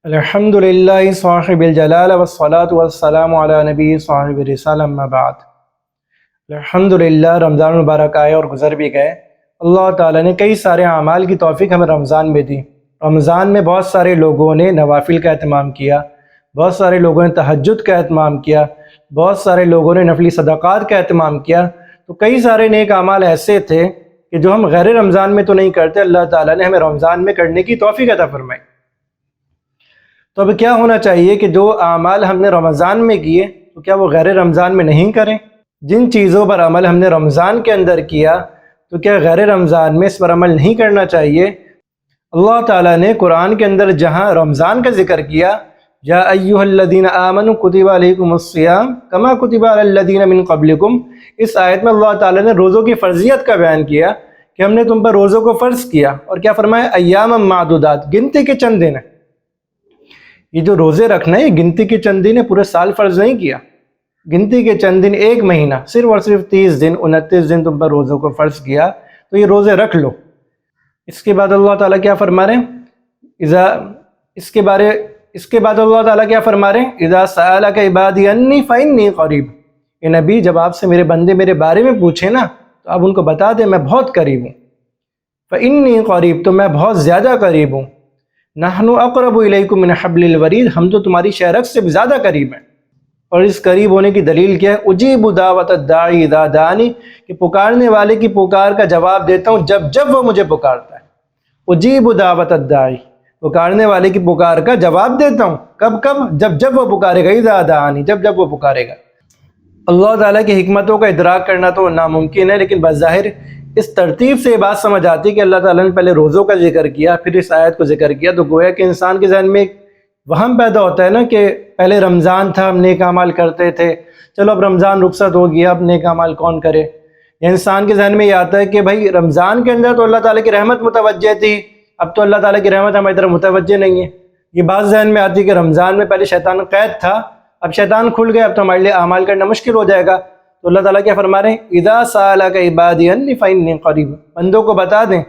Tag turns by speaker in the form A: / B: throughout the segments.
A: الحمدللہ صاحب الجلال والصلاة والسلام علی نبی صاحب الرسالہ اما بعد۔ الحمدللہ رمضان المبارک آئے اور گزر بھی گئے۔ اللہ تعالیٰ نے کئی سارے اعمال کی توفیق ہمیں رمضان میں دی۔ رمضان میں بہت سارے لوگوں نے نوافل کا اہتمام کیا، بہت سارے لوگوں نے تہجد کا اہتمام کیا، بہت سارے لوگوں نے نفلی صدقات کا اہتمام کیا۔ تو کئی سارے نیک اعمال ایسے تھے کہ جو ہم غیر رمضان میں تو نہیں کرتے، اللہ تعالیٰ نے ہمیں رمضان میں کرنے کی توفیق عطا فرمائی۔ تو اب کیا ہونا چاہیے کہ جو اعمال ہم نے رمضان میں کیے تو کیا وہ غیر رمضان میں نہیں کریں؟ جن چیزوں پر عمل ہم نے رمضان کے اندر کیا تو کیا غیر رمضان میں اس پر عمل نہیں کرنا چاہیے؟ اللہ تعالیٰ نے قرآن کے اندر جہاں رمضان کا ذکر کیا، یا ایھا الذین آمنوا کتب علیکم الصیام کما کتب علی الذین من قبلکم، اس آیت میں اللہ تعالیٰ نے روزوں کی فرضیت کا بیان کیا کہ ہم نے تم پر روزوں کو فرض کیا، اور کیا فرمایا؟ ایام معدودات، گنتی کے چند دن ہیں۔ یہ جو روزے رکھنا ہے یہ گنتی کے چند دن ہے، پورے سال فرض نہیں کیا، گنتی کے چند دن، ایک مہینہ، صرف اور صرف 30 دن 29 دن تم پر روزوں کو فرض کیا، تو یہ روزے رکھ لو۔ اس کے بعد اللہ تعالیٰ کیا فرما رہے ہیں؟ اس کے بعد اللہ تعالیٰ کیا فرما رہے ہیں؟ اذا سألک عبادی انی فانی قریب، کہ نبی جب آپ سے میرے بندے میرے بارے میں پوچھیں نا تو آپ ان کو بتا دیں میں بہت قریب ہوں، فانی قریب، تو میں بہت زیادہ قریب ہوں، نحن اقرب الیکم من حبل الورید، ہم تو تمہاری شہرک سے بھی زیادہ قریب ہیں۔ اور اس قریب ہونے کی دلیل کیا ہے؟ اجیب دعوت الداعی اذا دعانی، کہ پکارنے والے کی پکار کا جواب دیتا ہوں جب جب وہ مجھے پکارتا ہے۔ اجیب دعوت الداعی، پکارنے والے کی پکار کا جواب دیتا ہوں، کب کب؟ جب جب وہ پکارے گا، اذا دعانی، جب جب وہ پکارے گا۔ اللہ تعالیٰ کی حکمتوں کا ادراک کرنا تو ناممکن ہے، لیکن بظاہر اس ترتیب سے یہ بات سمجھ آتی کہ اللہ تعالیٰ نے پہلے روزوں کا ذکر کیا، پھر اس آیت کو ذکر کیا، تو گویا کہ انسان کے ذہن میں ایک وہم پیدا ہوتا ہے نا کہ پہلے رمضان تھا، ہم نیک اعمال کرتے تھے، چلو اب رمضان رخصت ہو گیا، اب نیک اعمال کون کرے؟ یا انسان کے ذہن میں یہ آتا ہے کہ بھائی رمضان کے اندر تو اللہ تعالیٰ کی رحمت متوجہ تھی، اب تو اللہ تعالیٰ کی رحمت ہماری طرف متوجہ نہیں ہے۔ یہ بات ذہن میں آتی ہے کہ رمضان میں پہلے شیطان قید تھا، اب شیطان کھل گیا، اب تو ہمارے لیے اعمال کرنا مشکل ہو جائے گا۔ تو اللہ تعالیٰ کیا فرما رہے ہیں؟ اذا سألک عبادی انی فانی قریب، بندوں کو بتا دیں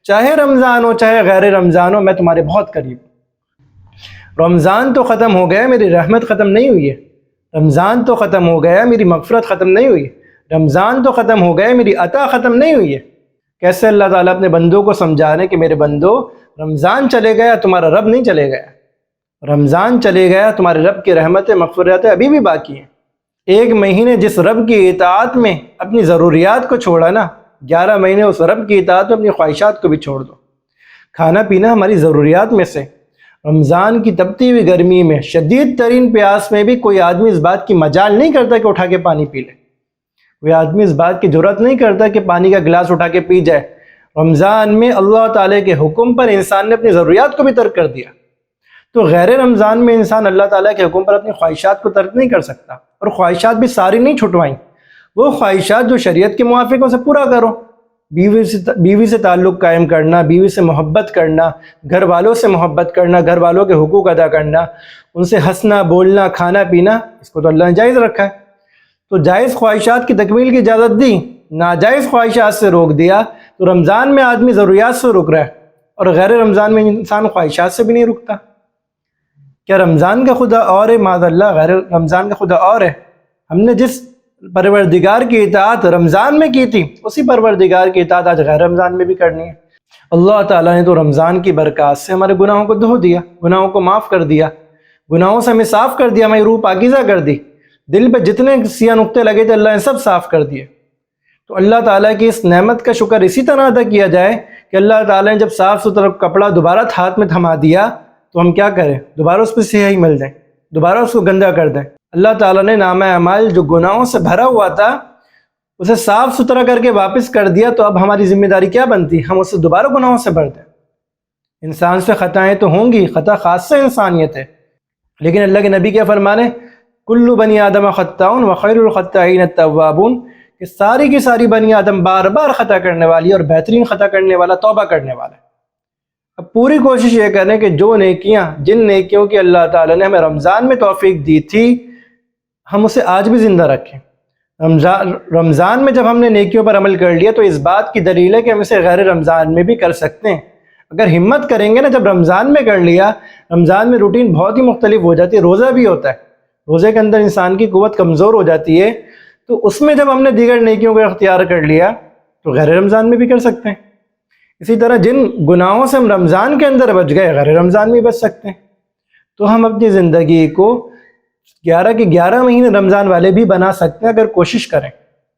A: چاہے رمضان ہو چاہے غیر رمضان ہو، میں تمہارے بہت قریب ہوں۔ رمضان تو ختم ہو گیا، میری رحمت ختم نہیں ہوئی ہے، رمضان تو ختم ہو گیا، میری مغفرت ختم نہیں ہوئی ہے، رمضان تو ختم ہو گیا، میری عطا ختم نہیں ہوئی ہے۔ کیسے اللہ تعالیٰ اپنے بندوں کو سمجھا رہے ہیں کہ میرے بندو رمضان چلے گیا، تمہارا رب نہیں چلے گیا، رمضان چلے گیا، تمہارے رب کی رحمتیں مغفرتیں ابھی بھی باقی ہیں۔ ایک مہینے جس رب کی اطاعت میں اپنی ضروریات کو چھوڑا نا، 11 مہینے اس رب کی اطاعت میں اپنی خواہشات کو بھی چھوڑ دو۔ کھانا پینا ہماری ضروریات میں سے، رمضان کی تپتی ہوئی گرمی میں شدید ترین پیاس میں بھی کوئی آدمی اس بات کی مجال نہیں کرتا کہ اٹھا کے پانی پی لے، کوئی آدمی اس بات کی جرات نہیں کرتا کہ پانی کا گلاس اٹھا کے پی جائے۔ رمضان میں اللہ تعالیٰ کے حکم پر انسان نے اپنی ضروریات کو بھی ترک کر دیا، تو غیر رمضان میں انسان اللہ تعالیٰ کے حکم پر اپنی خواہشات کو ترک نہیں کر سکتا، اور خواہشات بھی ساری نہیں چھٹوائیں، وہ خواہشات جو شریعت کے موافق سے پورا کرو۔ بیوی سے تعلق قائم کرنا، بیوی سے محبت کرنا، گھر والوں سے محبت کرنا، گھر والوں کے حقوق ادا کرنا، ان سے ہنسنا بولنا کھانا پینا، اس کو تو اللہ نے جائز رکھا ہے۔ تو جائز خواہشات کی تکمیل کی اجازت دی، ناجائز خواہشات سے روک دیا، تو رمضان میں آدمی ضروریات سے رک رہا ہے، اور غیر رمضان میں انسان خواہشات سے بھی نہیں رکتا۔ کیا رمضان کا خدا اور ہے؟ معاذ اللہ، غیر رمضان کا خدا اور ہے۔ ہم نے جس پروردگار کی اطاعت رمضان میں کی تھی، اسی پروردگار کی اطاعت آج غیر رمضان میں بھی کرنی ہے۔ اللہ تعالیٰ نے تو رمضان کی برکات سے ہمارے گناہوں کو دھو دیا، گناہوں کو معاف کر دیا، گناہوں سے ہمیں صاف کر دیا، ہماری روح پاکیزہ کر دی، دل پہ جتنے سیاہ نقطے لگے تھے اللہ نے سب صاف کر دیے۔ تو اللہ تعالیٰ کی اس نعمت کا شکر اسی طرح ادا کیا جائے کہ اللہ تعالیٰ نے جب صاف ستھرا کپڑا دوبارہ ہاتھ میں تھما دیا تو ہم کیا کریں؟ دوبارہ اس پہ سیاہی مل دیں، دوبارہ اس کو گندا کر دیں۔ اللہ تعالیٰ نے نامہ اعمال جو گناہوں سے بھرا ہوا تھا اسے صاف ستھرا کر کے واپس کر دیا، تو اب ہماری ذمہ داری کیا بنتی؟ ہم اسے دوبارہ گناہوں سے بھر دیں۔ انسان سے خطائیں تو ہوں گی، خطا خاصہ انسانیت ہے، لیکن اللہ کے نبی کیا فرمانے؟ کل بنی آدم خطاؤن وخیر الخطائین التوابون، کہ ساری کی ساری بنی آدم بار بار خطا کرنے والی، اور بہترین خطا کرنے والا توبہ کرنے والا ہے۔ اب پوری کوشش یہ کریں کہ جو نیکیاں، جن نیکیوں کی اللہ تعالیٰ نے ہمیں رمضان میں توفیق دی تھی، ہم اسے آج بھی زندہ رکھیں۔ رمضان میں جب ہم نے نیکیوں پر عمل کر لیا تو اس بات کی دلیل ہے کہ ہم اسے غیر رمضان میں بھی کر سکتے ہیں۔ اگر ہمت کریں گے نا، جب رمضان میں کر لیا، رمضان میں روٹین بہت ہی مختلف ہو جاتی ہے، روزہ بھی ہوتا ہے، روزے کے اندر انسان کی قوت کمزور ہو جاتی ہے، تو اس میں جب ہم نے دیگر نیکیوں کو اختیار کر لیا تو غیر رمضان میں بھی کر سکتے ہیں۔ اسی طرح جن گناہوں سے ہم رمضان کے اندر بچ گئے، غیر رمضان میں بچ سکتے ہیں۔ تو ہم اپنی زندگی کو 11 کے 11 مہینے رمضان والے بھی بنا سکتے ہیں اگر کوشش کریں۔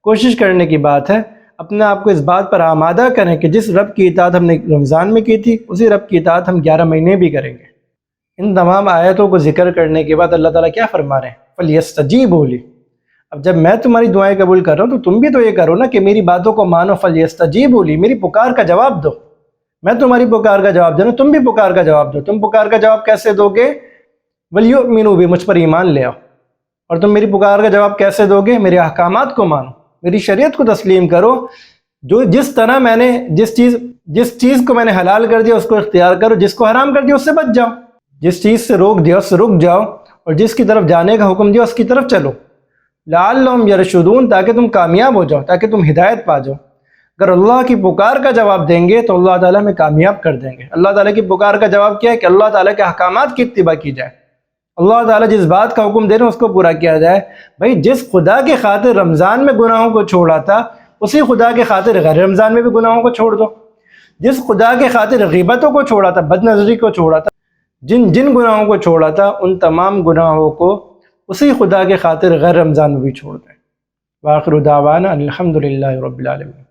A: کوشش کرنے کی بات ہے، اپنے آپ کو اس بات پر آمادہ کریں کہ جس رب کی اطاعت ہم نے رمضان میں کی تھی، اسی رب کی اطاعت ہم 11 مہینے بھی کریں گے۔ ان تمام آیتوں کو ذکر کرنے کے بعد اللہ تعالیٰ کیا فرما رہے ہیں؟ فَلْيَسْتَجِيبُوا لِي۔ اب جب میں تمہاری دعائیں قبول کر رہا ہوں تو تم بھی تو یہ کرو نا کہ میری باتوں کو مانو، فَلْيَسْتَجِيبُوا لِي، میری پکار کا جواب دو۔ میں تمہاری پکار کا جواب دے رہا ہوں، تم بھی پکار کا جواب دو۔ تم پکار کا جواب کیسے دو گے؟ وَلْيُؤْمِنُوا بِي، مجھ پر ایمان لے آؤ۔ اور تم میری پکار کا جواب کیسے دو گے؟ میرے احکامات کو مانو، میری شریعت کو تسلیم کرو، جس طرح میں نے جس چیز کو میں نے حلال کر دیا اس کو اختیار کرو، جس کو حرام کر دیا اس سے بچ جاؤ، جس چیز سے روک دیا اس سے رک جاؤ، اور جس کی طرف جانے کا حکم دیا اس کی طرف چلو۔ لعلہم یرشدون، تاکہ تم کامیاب ہو جاؤ، تاکہ تم ہدایت پا جاؤ۔ اگر اللہ کی پکار کا جواب دیں گے تو اللہ تعالیٰ ہمیں کامیاب کر دیں گے۔ اللہ تعالیٰ کی پکار کا جواب کیا ہے؟ کہ اللہ تعالیٰ کے احکامات کی اتباع کی جائے، اللہ تعالیٰ جس بات کا حکم دے رہے ہیں اس کو پورا کیا جائے۔ بھائی جس خدا کے خاطر رمضان میں گناہوں کو چھوڑا تھا، اسی خدا کے خاطر غیر رمضان میں بھی گناہوں کو چھوڑ دو۔ جس خدا کے خاطر غیبتوں کو چھوڑا تھا، بد نظری کو چھوڑا تھا، جن گناہوں کو چھوڑا تھا، ان تمام گناہوں کو اسی خدا کے خاطر غیر رمضان میں بھی چھوڑ دیں۔ وآخر دعوانا الحمدللہ رب العالمین۔